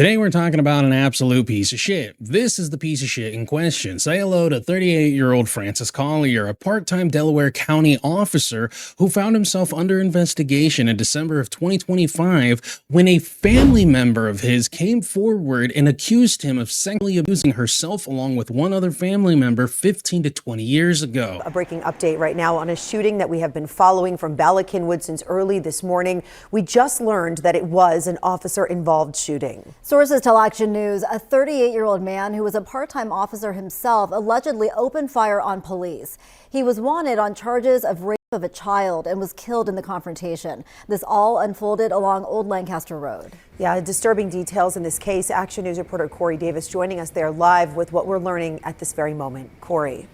Today we're talking about an absolute piece of shit. This is the piece of shit in question. Say hello to 38-year-old Francis Collier, a part-time Delaware County officer who found himself under investigation in December of 2025 when a family member of his came forward and accused him of sexually abusing herself along with one other family member 15 to 20 years ago. A breaking update right now on a shooting that we have been following from Bala Cynwyd since early this morning. We just learned that it was an officer-involved shooting. Sources tell Action News a 38-year-old man who was a part-time officer himself allegedly opened fire on police. He was wanted on charges of rape of a child and was killed in the confrontation. This all unfolded along Old Lancaster Road. Yeah, disturbing details in this case. Action News reporter Corey Davis joining us there live with what we're learning at this very moment. Corey.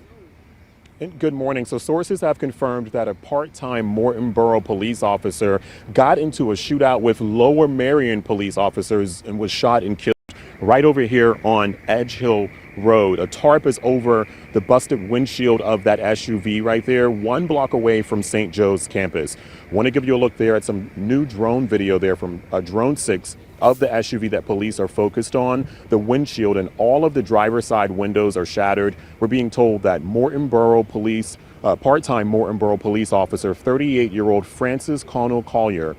Good morning. So sources have confirmed that a part-time Morton Borough police officer got into a shootout with Lower Merion police officers and was shot and killed right over here on Edge Hill Road. A tarp is over the busted windshield of that SUV right there, 1 block away from St. Joe's campus. Want to give you a look there at some new drone video there from Drone 6 of the SUV that police are focused on. The windshield and all of the driver's side windows are shattered. We're being told that Morton Borough Police, part-time Morton Borough police officer, 38-year-old Francis Collier,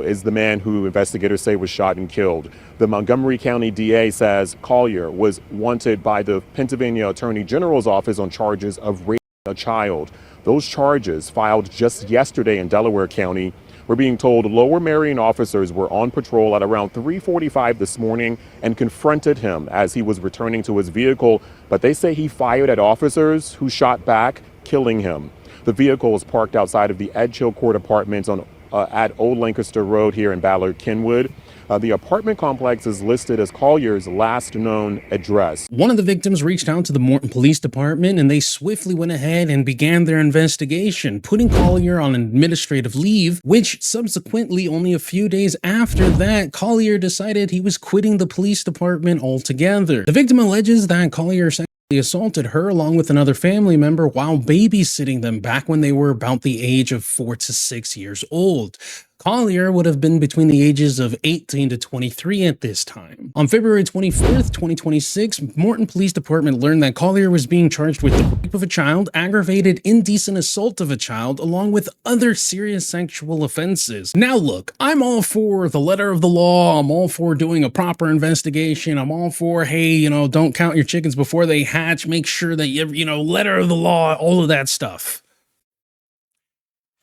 is the man who investigators say was shot and killed. The Montgomery County DA says Collier was wanted by the Pennsylvania Attorney General's office on charges of raping a child. Those charges filed just yesterday in Delaware County. We're being told Lower Merion officers were on patrol at around 3:45 this morning and confronted him as he was returning to his vehicle, but they say he fired at officers who shot back, killing him. The vehicle was parked outside of the Edge Hill Court Apartments on at Old Lancaster Road here in Bala Cynwyd. The apartment complex is listed as Collier's last known address. One of the victims reached out to the Morton Police Department and they swiftly went ahead and began their investigation, putting Collier on administrative leave, which subsequently, only a few days after that, Collier decided he was quitting the police department altogether. The victim alleges that Collier assaulted her along with another family member while babysitting them back when they were about the age of 4 to 6 years old. Collier would have been between the ages of 18 to 23 at this time. On February 24th, 2026, Morton Police Department learned that Collier was being charged with the rape of a child, aggravated indecent assault of a child, along with other serious sexual offenses. Now look, I'm all for the letter of the law. I'm all for doing a proper investigation. I'm all for, hey, don't count your chickens before they hatch. Make sure that letter of the law, all of that stuff.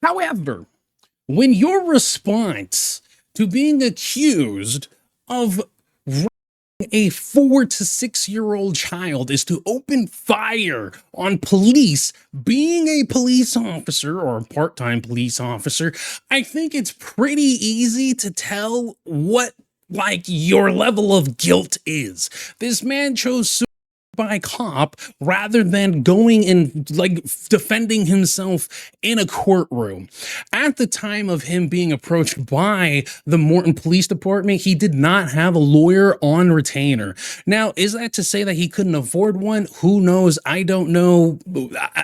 However, when your response to being accused of raping a 4 to 6 year old child is to open fire on police, being a police officer or a part-time police officer, I think it's pretty easy to tell what your level of guilt is. This man chose by cop rather than going and defending himself in a courtroom. At the time of him being approached by the Morton Police Department, he did not have a lawyer on retainer. Now, is that to say that he couldn't afford one? Who knows? I don't know.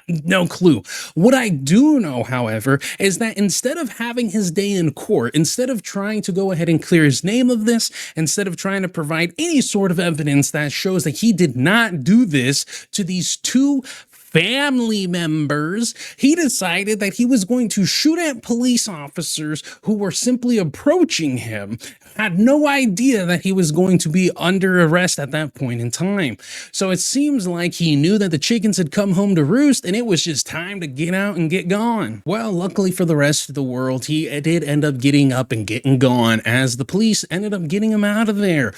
No clue. What I do know, however, is that instead of having his day in court, instead of trying to go ahead and clear his name of this, instead of trying to provide any sort of evidence that shows that he did not do this to these two family members, he decided that he was going to shoot at police officers who were simply approaching him, had no idea that he was going to be under arrest at that point in time. So it seems like he knew that the chickens had come home to roost and it was just time to get out and get gone. Well, luckily for the rest of the world, he did end up getting up and getting gone, as the police ended up getting him out of there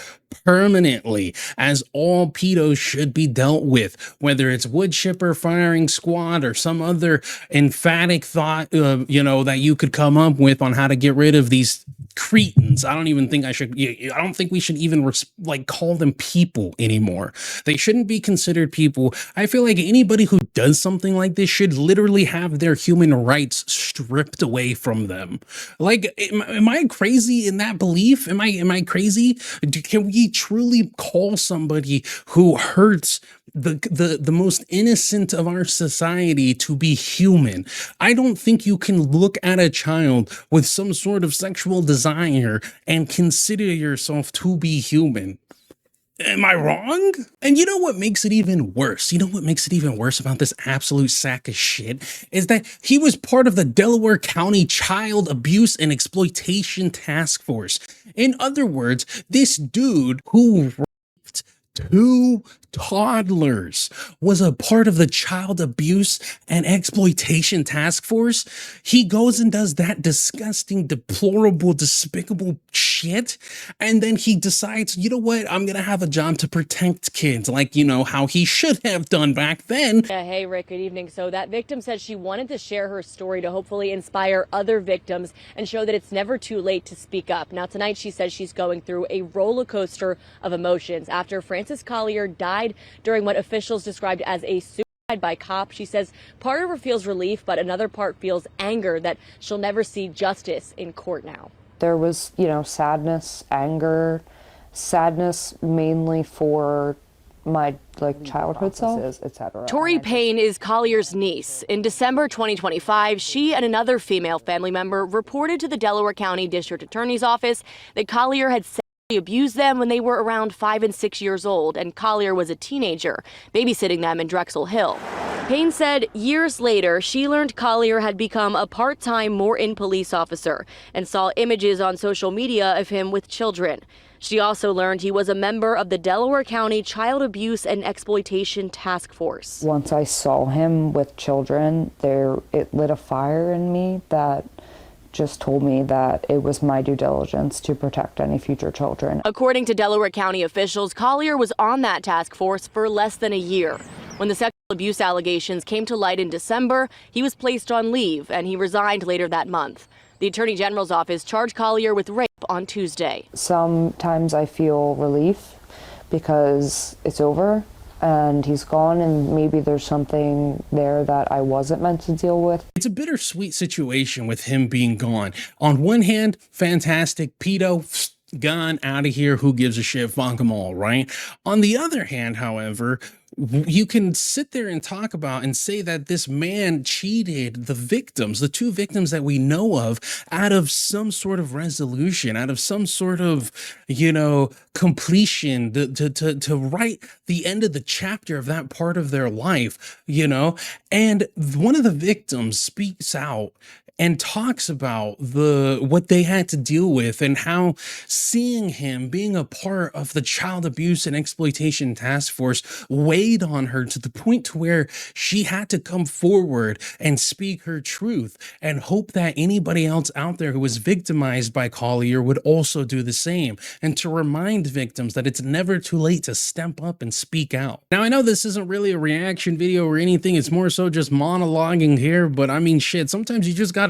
permanently, as all pedos should be dealt with, whether it's wood chipper, firing squad, or some other emphatic thought, that you could come up with on how to get rid of these cretins. I don't think we should even call them people anymore. They shouldn't be considered people. I feel like anybody who does something like this should literally have their human rights stripped away from them. Am I crazy in that belief? Am I crazy? Can we truly call somebody who hurts the most innocent of our society to be human. I don't think you can look at a child with some sort of sexual desire and consider yourself to be human. Am I wrong? And you know what makes it even worse? You know what makes it even worse about this absolute sack of shit is that he was part of the Delaware County Child Abuse and Exploitation Task Force. In other words, this dude who raped 2 toddlers was a part of the Child Abuse and Exploitation Task Force. He goes and does that disgusting, deplorable, despicable shit. And then he decides, you know what? I'm going to have a job to protect kids, like, you know, how he should have done back then. Hey, Rick, good evening. So that victim said she wanted to share her story to hopefully inspire other victims and show that it's never too late to speak up. Now, tonight, she says she's going through a roller coaster of emotions after Frances Collier died during what officials described as a suicide by cop. She says part of her feels relief, but another part feels anger that she'll never see justice in court now. There was, sadness, anger, sadness mainly for my childhood self, etc. Tori Payne is Collier's niece. In December 2025, she and another female family member reported to the Delaware County District Attorney's Office that Collier had abused them when they were around 5 and 6 years old, and Collier was a teenager, babysitting them in Drexel Hill. Payne said years later, she learned Collier had become a part-time Morton police officer and saw images on social media of him with children. She also learned he was a member of the Delaware County Child Abuse and Exploitation Task Force. Once I saw him with children, it lit a fire in me that just told me that it was my due diligence to protect any future children. According to Delaware County officials, Collier was on that task force for less than a year. When the sexual abuse allegations came to light in December, he was placed on leave and he resigned later that month. The Attorney General's office charged Collier with rape on Tuesday. Sometimes I feel relief because it's over and he's gone, and maybe there's something there that I wasn't meant to deal with. It's a bittersweet situation with him being gone. On one hand, fantastic, pedo, gone, out of here, who gives a shit, fuck them all, right? On the other hand, however, you can sit there and talk about and say that this man cheated the victims, the 2 victims that we know of, out of some sort of resolution, out of some sort of, completion to write the end of the chapter of that part of their life, and one of the victims speaks out and talks about what they had to deal with and how seeing him being a part of the Child Abuse and Exploitation Task Force weighed on her to the point to where she had to come forward and speak her truth and hope that anybody else out there who was victimized by Collier would also do the same, and to remind victims that it's never too late to step up and speak out. Now, I know this isn't really a reaction video or anything, it's more so just monologuing here, but I mean, shit, sometimes you just gotta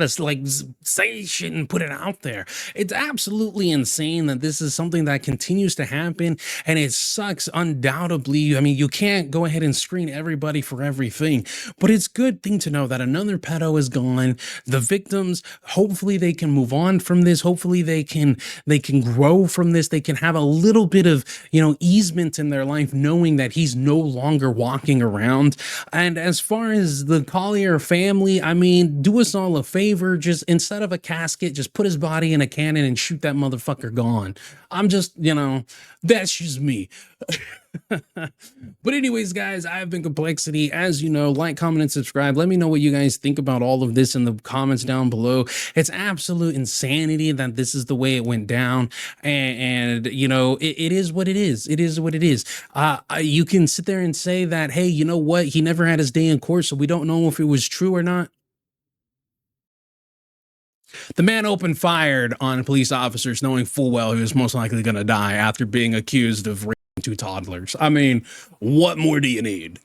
say shit and put it out there. It's absolutely insane that this is something that continues to happen, and it sucks undoubtedly. I mean, you can't go ahead and screen everybody for everything, but it's a good thing to know that another pedo is gone. The victims, hopefully they can move on from this. Hopefully they can grow from this. They can have a little bit of, easement in their life, knowing that he's no longer walking around. And as far as the Collier family, I mean, do us all a favor. Just instead of a casket, just put his body in a cannon and shoot that motherfucker gone. I'm just, that's just me. But anyways, guys, I've been Complexity. As you know, like, comment, and subscribe. Let me know what you guys think about all of this in the comments down below. It's absolute insanity that this is the way it went down. And it is what it is. It is what it is. You can sit there and say that, hey, you know what? He never had his day in court, so we don't know if it was true or not. The man opened fire on police officers, knowing full well he was most likely going to die after being accused of raping 2 toddlers. I mean, what more do you need?